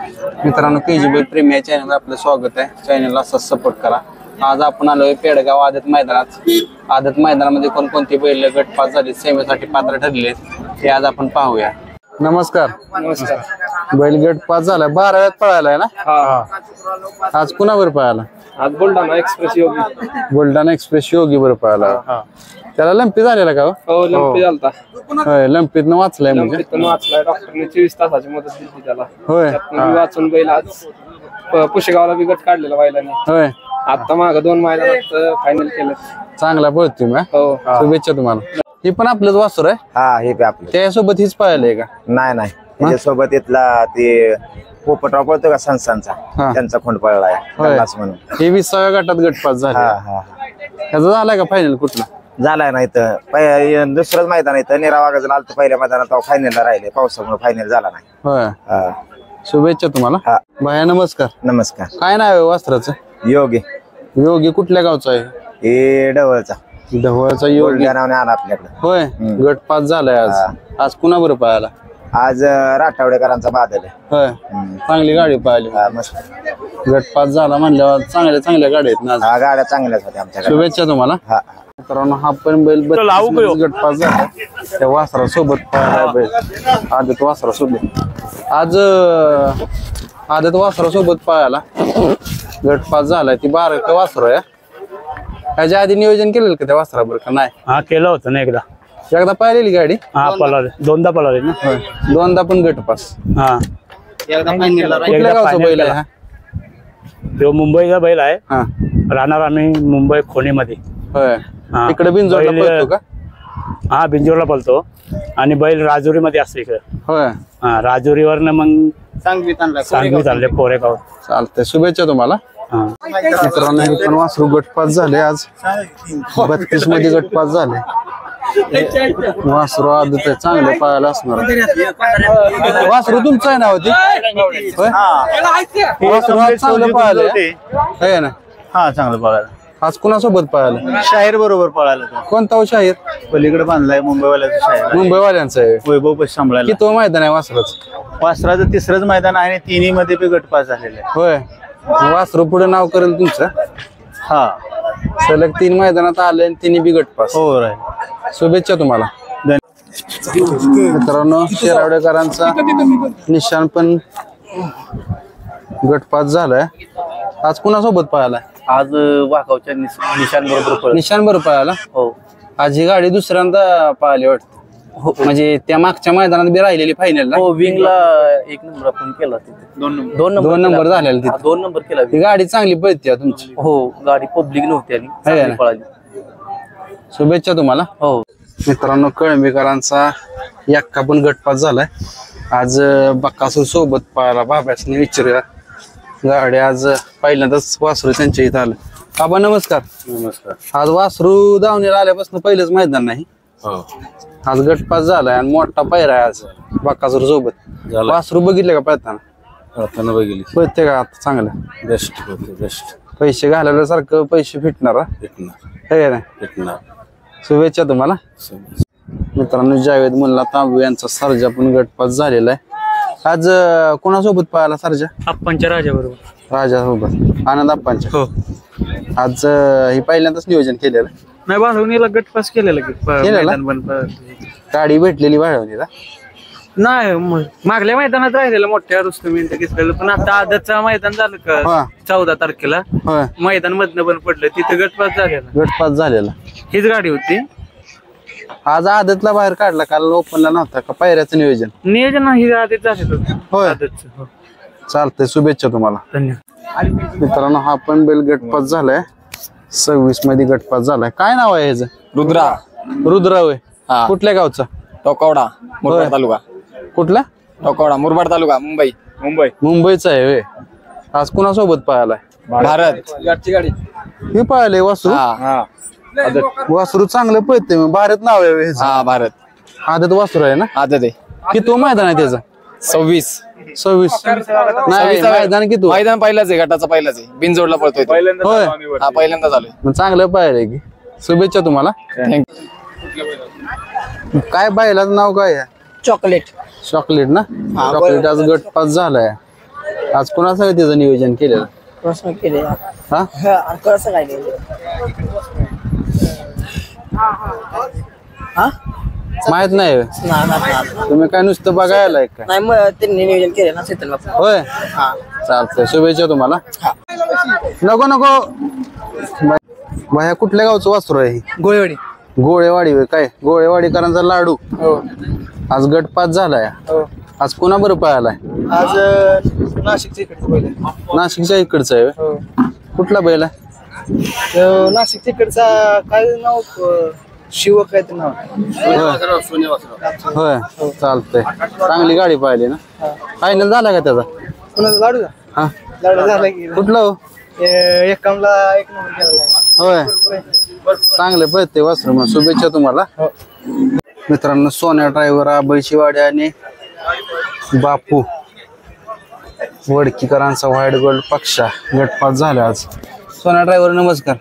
मित्रांनो KGB प्रेमी या चॅनल आपलं स्वागत आहे. चॅनलला असंच सपोर्ट करा. आज आपण आलोय पेडगाव आदत मैदानात. आदत मैदानामध्ये कोणकोणती बैल गटपास झाले, सेवेसाठी पात्र ठरले हे आज आपण पाहूया. नमस्कार. नमस्कार. बैल गटपास झाला, 12व्यात पळालाय ना? आज कुणावर पळाला? आज बुलढाणा एक्सप्रेस योगी. बुलढाणा एक्सप्रेस योगी वर पळाला. त्याला लंपी झालेला का? हो, लंपी झालता. होय, लंपीतनं वाचलाय म्हणजे. लंपीतून वाचलाय. डॉक्टरने 24 तासाची मदत दिली त्याला. होय, वाचून बैल आज पुशेगावला बी गट काढलेला बैलाने. होय. आता माग 2 मैदानात फायनल केलं. चांगला पळतोय मग. हो, शुभेच्छा तुम्हाला. हे पण आपलंच वासुर आहे? हा, हे बी आपलं. त्यासोबत हीच पाहिलंय का? नाही त्याच्यासोबत इथला ते पोपटराव पळतो का संस्थांचा, त्यांचा खोंड पळलाय म्हणून. हे 20व्या गटात गटपास झाले. त्याचा झालाय का फायनल कुठला? झालाय ना इथं दुसरंच मैदान इथं निरावागाचं आलं तर पहिल्या मैदानात फायनलला राहिले, पावसामुळे फायनल झाला नाही. होय. शुभेच्छा तुम्हाला. भाया नमस्कार. नमस्कार. काय नाव आहे वस्त्राचं? योगी. योगी कुठल्या गावचा आहे? हे डवळचा. ढवळचा योगी नावाने आला आपल्याकडे. होय. गटपास झालाय आज. आज कुणाबरोबर पाहायला? आज राठावडेकरांचा बादल आहे. होय. चांगली गाडी पाहिली. मस्त. गटपास झाला म्हणल्यावर चांगल्या गाड्या आहेत ना. गाड्या चांगल्याच होत्या आमच्याकडे. शुभेच्छा तुम्हाला. मित्रांनो हा पण बैल गटपास झाला. त्या वासरा सोबत पाहायला बैल आदत वासरा सोबत आज आदत वासरा सोबत पाहायला गटपास झालाय. ती 12 वासर आहे. त्याच्या आधी नियोजन केलेलं का त्या वासराबर का नाही? हा, केलं होतं ना एकदा पाहिलेली गाडी. हा, पळाले. दोनदा पळाले ना. दोनदा पण गटपास. हा, कुठल्या गावचा बैल आहे? तो मुंबईचा बैल आहे. हा, राहणार आम्ही मुंबई खोणीमध्ये. होय. हा. इकडे बिंजोडला पळतो का? हा, बिंजोरला पळतो. आणि बैल राजुरी मध्ये असतो इकडे. होय. हा, राजुरीवरनं मग सांगवीत आणले कोरेगाव. चालतंय. शुभेच्छा तुम्हाला. मित्रांनो हे पण वासरू गटपास झाले आज. 32 मध्ये गटपास झाले. वासरू आदत आहे, चांगले पाहायला असणार. वासरू तुमचं आहे ना होती? वासरू आज चांगलं पाहायला ना. हा, चांगलं पळायला. आज कुणासोबत पाहायला? शाहीर बरोबर पळायला. कोणता हो शाहीर? पलीकडे बांधलाय मुंबईवाल्याचं शाहीर. मुंबईवाल्यांचं आहे. वैभव पश सांभाळायला. किती मैदान आहे वासराच? वासराचं 3रंच मैदान आहे आणि 3ही मध्ये बी गटपास झालेलं आहे. होय. वासरू पुढे नाव करेल तुमचं. हा, सलग 3 मैदानात आले आणि 3 बी गटपास. हो राय. शुभेच्छा तुम्हाला. मित्रांनो शेरावडेकरांचा निशाण पण गटपास झालाय. आज कुणासोबत पाहायला? आज वाघावच्या निशाण बरोबर. निशाण बरोबर पाहायला. हो. आज ही गाडी दुसऱ्यांदा पाहिली वाटत. म्हणजे त्या मागच्या मैदानात बी राहिलेली फायनल. हो, विंगला 1 नंबर आपण केला तिथे. 2 नंबर झालेला तिथे. 2 नंबर केला. ही गाडी चांगली पळते तुमची. हो, गाडी पब्लिक नव्हती आणि चांगली पळाली. शुभेच्छा तुम्हाला. हो. मित्रांनो कळंबीकरांचा यक्का पण गटपास झालाय. आज बक्कासूर सोबत पाहायला बाब्यासने विचारूया. गाडी आज पहिल्यांदाच वासरू त्यांच्या इथं आलं. बाबा नमस्कार. नमस्कार. आज वासरू धावणीला आल्यापासून पहिलंच मैदान नाही. आज गटपास झालाय आणि मोठा पायरा आहे आज बक्कासूर सोबत. वासरू बघितले का पळताना? बघितली. पळते का आता चांगलं? बेस्ट. पैसे घालवल्यासारखं पैसे फिटणार आहे ना. शुभेच्छा तुम्हाला. मित्रांनो जावेद मुल्ला तांबू यांचा सर्जा पण गटपास झालेला आहे. आज कोणासोबत पाहायला सर्जा? आप्पांच्या राजा बरोबर. राजा सोबत आनंद आप्पांच्या. हो. आज हे पहिल्यांदाच नियोजन केलेलं नाही, बाळवणीला गटपास केलेला. गाडी भेटलेली बाळवणीला नाही, मागल्या मैदानात राहिलेलं मोठ्या रुस्तम घेतलेलं. पण आता आदतचं मैदान झालं का 14 तारखेला मैदान मधनं बंद पडलं, तिथे गटपास झालेला. हीच गाडी होती. आज आदतला बाहेर काढला, काल ओपनला नव्हता का? पायऱ्याचं नियोजन ही आदत झालेलं. होय. चालतंय. शुभेच्छा तुम्हाला. धन्यवाद. मित्रांनो हा पण बैल गटपास झालाय. 26 मध्ये गटपास झालाय. काय नाव आहे ह्याचं? रुद्रा होय. कुठल्या गावचा? टोकवडा, मुरबाड तालुका. कुठला? टोकवडा, मुरबाड तालुका, मुंबईचा आहे होय. आज कुणासोबत पाहायलाय? भारत. हे पाहिलंय वासरू. वासरू चांगलं पळते. भारत नाव आहे. हा, भारत. आदत वासरू आहे ना? आदत आहे. किती मैदान आहे त्याचं? 26. नाही, मैदान किती? मैदान पहिलाच आहे, गटाचा पहिलाच आहे. बिनजोडला पळतोय. होय. हा, पहिल्यांदा झालोय. चांगलं पाहिलंय की. शुभेच्छा तुम्हाला. काय बैलाचं नाव काय आहे? चॉकलेट. चॉकलेट ना. चॉकलेट आज गटपास झालाय. आज कोणाचं त्याचं नियोजन केलेलं प्रश्न केले हा कसं काय केलं हा माहित नाही होय? नाही तुम्ही काय नुसतं बघायला काय मग त्यांनी नियोजन केलं ना शीतल बापू होय चालतंय शुभेच्छा तुम्हाला नको नको बाया कुठल्या गावचं वासरू आहे गोळेवाडी गोळेवाडी होय काय गोळेवाडीकरांचा लाडू आज गटपात झालाय आज कोणा बरं पळालाय आज नाशिकच्या इकडचं बैल नाशिकच्या इकडचा आहे होय? कुठला बैल आहे नाशिकच्या इकडचा काय नाव शिव काय ते नाव होय चालतंय चांगली गाडी पाहिली ना फायनल झाला का त्याचा कुणाचा लाडू का हा लाडू झाला की कुठला हो एकामला एक नंबर केलेला आहे होय चांगलं पळते वासरू मग शुभेच्छा तुम्हाला मित्रांनो सोन्या ड्रायव्हर आबळची वाडी आणि बापू वडकीकरांचा व्हाईट गोल्ड पक्षा गटपात झाला आज सोन्या ड्रायव्हर नमस्कार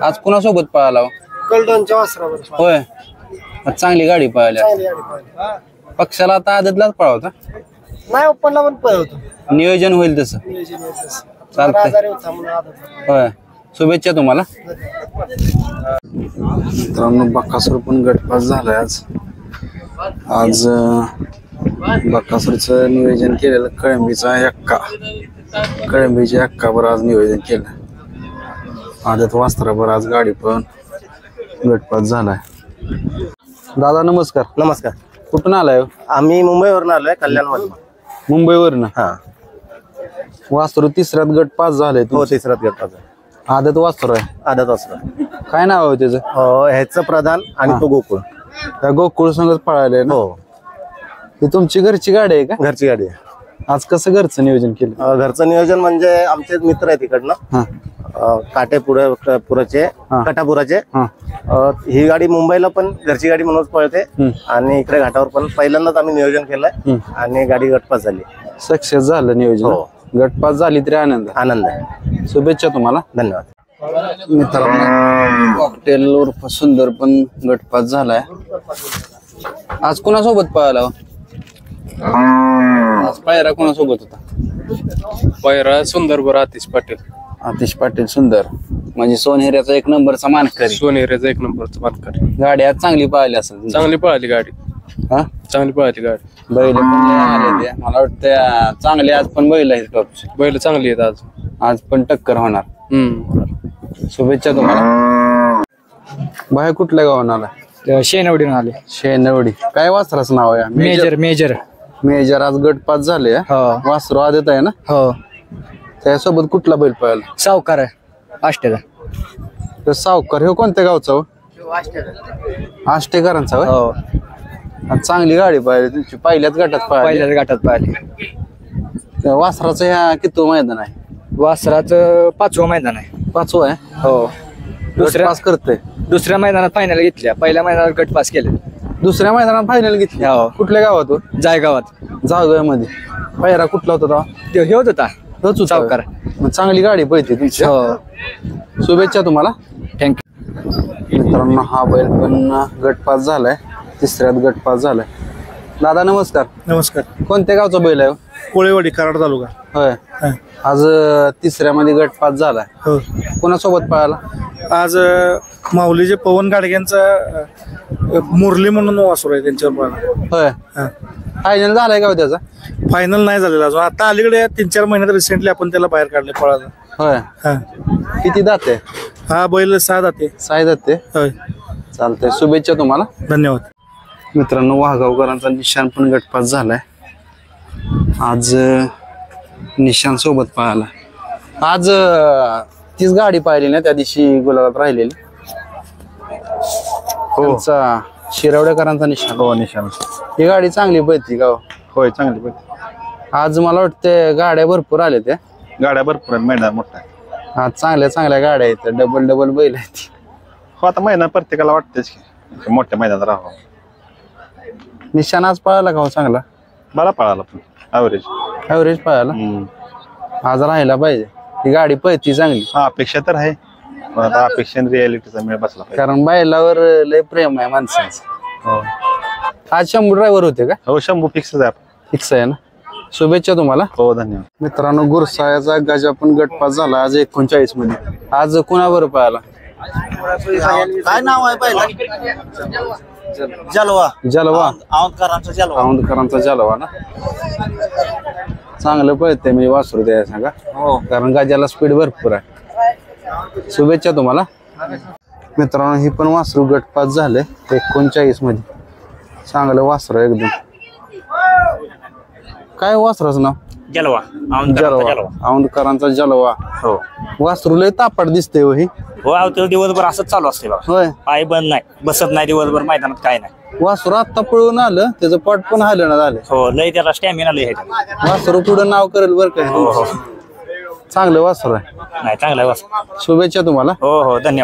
आज कुणासोबत पळाला हो? कलडनच्या वासरावर होय आज चांगली गाडी पळाली पक्षाला आता आदतलाच पळावता नाही ओपनला पण पळवतो नियोजन होईल तसं चालतंय होय शुभेच्छा तुम्हाला मित्रांनो बक्कासूर पण गटपास झालाय आज बक्कासूरचं नियोजन केलेलं कळंबीचा कळंबीच्या एक्कावर आज नियोजन केलं आदत वास्त्रावर आज गाडी पण गटपास झालाय दादा नमस्कार नमस्कार कुठून आलाय आम्ही मुंबईवरून आलोय कल्याण मुंबईवरनं हा वासरू तिसऱ्यात गट पास झालंय हो तिसऱ्यात गटाचा आदत वासरू आहे आदत वासरा काय नाव आहे त्याचं ह्याचं प्रधान आणि तो गोकुळ त्या गोकुळ संघच पळाले ना हो ही तुमची घरची गाडी आहे का घरची गाडी आहे आज कसं घरचं नियोजन केलं घरचं नियोजन म्हणजे आमचे मित्र आहे तिकडनं काटेपुराचे कटापुराचे ही गाडी मुंबईला पण घरची गाडी म्हणून पळते आणि इकडे घाटावर पण पहिल्यांदाच आम्ही नियोजन केलंय आणि गाडी गटपास झाली सक्सेस झालं नियोजन गटपास झाली तरी आनंद आहे शुभेच्छा तुम्हाला धन्यवाद मित्रांनो कॉकटेल उर्फ सुंदर पण गटपास झालाय आज कोणासोबत पळाला आज पायरा कोणासोबत होता पैरा सुंदर बरं आतिश पाटील आतिश पाटील सुंदर म्हणजे सोनेऱ्याचा एक नंबरचा मानकरी सोनेऱ्याचा एक नंबरचा मानकर गाडी आज चांगली पळाली असेल चांगली पळाली गाडी हा चांगली पळाली गाडी बैल पण लय आले ते मला वाटतं चांगले आज पण बैल आहेत टॉपचे बैल चांगली आहेत आज आज पण टक्कर होणार शुभेच्छा तुम्हाला बाहेर कुठल्या गावाला आला शेनवडीन आले शेनवडी काय वासराचं नाव आहे मेजर मेजर आज गटपास झाले वासरू आदत आहे ना हो त्यासोबत कुठला बैल पळाला सावकार आहे आष्टेचा तर सावकार हे कोणत्या गावचा हो आष्टेकरांचा होय? हो आज चांगली गाडी पाहिली तुमची पहिल्याच गटात पाहिली पहिल्याच गाठात पाहिले वासराचं ह्या किती मैदान आहे वासराचं 5वं मैदान आहे 5वं आहे हो पास करते दुसऱ्या मैदानात फायनल घेतल्या पहिल्या मैदानात गट पास केले दुसऱ्या मैदानात फायनल घेतली हो. कुठल्या गावात हो जायगावात जागोयामध्ये पायरा कुठला होता तेव्हा हे होत होता तोच होता. सावकार मग चांगली गाडी पळते तुमची हो शुभेच्छा तुम्हाला थँक्यू मित्रांनो हा बैल पण गटपास झालाय तिसऱ्यात गटपास झालाय दादा नमस्कार नमस्कार कोणत्या गावचा बैल आहे हो? कोळेवाडी कराड तालुका होय आज तिसऱ्यामध्ये गटपास झालाय हो कोणासोबत पळाला आज माऊलीचे पवन गाडग्यांचा मुरली म्हणून वासरू आहे त्यांच्यावर होय फायनल झालाय का हो त्याचा फायनल नाही झालेला अजून आता अलीकडे 3-4 महिन्यात रिसेंटली आपण त्याला बाहेर काढले पळाला होय हा किती दाते हा बैल 6 जाते साई दाते होय चालतंय शुभेच्छा तुम्हाला धन्यवाद मित्रांनो वाघावकरांचा निशान पण गटपास झालाय आज निशान सोबत पाहायला आज तीच गाडी पाहिली ना त्या दिवशी गुलाबात राहिलेली त्यांचा शिरवडेकरांचा निशान हो निशान ही गाडी चांगली पळती का हो? होय चांगली पळते आज मला वाटतं गाड्या भरपूर आल्या त्या गाड्या भरपूर आहेत मैदान मोठा आहे आज चांगल्या गाड्या आहेत डबल बैल आहेत हो आता मैदान प्रत्येकाला वाटतेच की मोठ्या मैदानात राहावं निशान आज पळाला का हो चांगला मला पळाला पण ऍव्हरेज पळाला आज राहायला पाहिजे ही गाडी पळती चांगली हा अपेक्षा तर आहे पण आता अपेक्षा रियालिटीचा मेळ बसला पाहिजे कारण बैलावर लय प्रेम आहे माणसाचं हो आज 100 ड्रायव्हर होते का हो 100 फिक्स आहे फिक्स आहे ना शुभेच्छा तुम्हाला. हो धन्यवाद. मित्रांनो गुरसाळ्याचा गजा पण गटपास झाला आज 39 मध्ये. आज कोणावर पळाला? काय नाव आहे पहिला? जलवा. जलवा. औंधकरांचा जलवा. औंधकरांचा जलवा ना. चांगलं पळतंय म्हणजे वासरू द्या सांगा. कारण गजाला स्पीड भरपूर आहे. शुभेच्छा तुम्हाला. मित्रांनो ही पण वासरू गटपास झाले 39 मध्ये. चांगलं वासरू एकदम. काय वासराचं नाव? जलवा. जलवा. औंधकरांचा जलवा. हो वासरू लय तापट दिसते हो ही. हो आवतो दिवसभर असंच चालू असते बघा. होय. पाय बंद नाही, बसत नाही दिवसभर मैदानात, काय नाही. वासरू आता पळून आलं त्याचं पोट पण हलणं झालं. हो लय त्याला स्टॅमिना लय आहे. वासरू पुढं नाव करेल बरं काय. चांगलं वासरू आहे. नाही चांगला आहे. शुभेच्छा तुम्हाला. हो हो धन्यवाद.